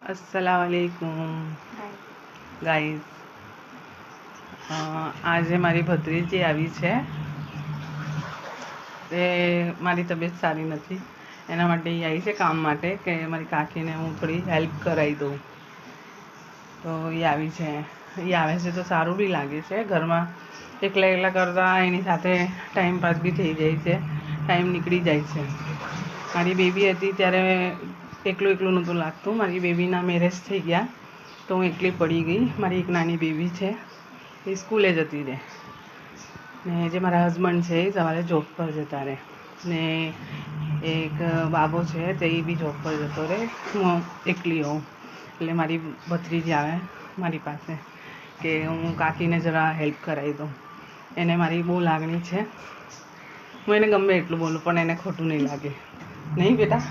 अस्सलामुअलैकुम ગાઈઝ, આજે મારી ભત્રીજી આવી છે. તે મારી તબિયત સારી નથી, એના માટે એ આવી છે કામ માટે કે મારી કાકીને હું થોડી હેલ્પ કરાવી દઉં. તો એ આવી છે. એ આવે છે તો સારું બી લાગે છે. ઘરમાં એકલા એકલા કરતાં એની સાથે ટાઈમ પાસ બી થઈ જાય છે, ટાઈમ નીકળી જાય છે. મારી બેબી હતી ત્યારે એકલું નહોતું લાગતું. મારી બેબીના મેરેજ થઈ ગયા તો હું એકલી પડી ગઈ. મારી એક નાની બેબી છે, એ સ્કૂલે જતી રહે, ને જે મારા હસબન્ડ છે એ સવારે જોબ પર જતા રહે, ને એક બાબો છે તે બી જોબ પર જતો રહે. હું એકલી હોઉં એટલે મારી ભત્રીજી આવે મારી પાસે કે હું કાકીને જરા હેલ્પ કરાવી દઉં. એને મારી બહુ લાગણી છે. હું એને ગમે એટલું બોલું પણ એને ખોટું નહીં લાગે. નહીં બેટા?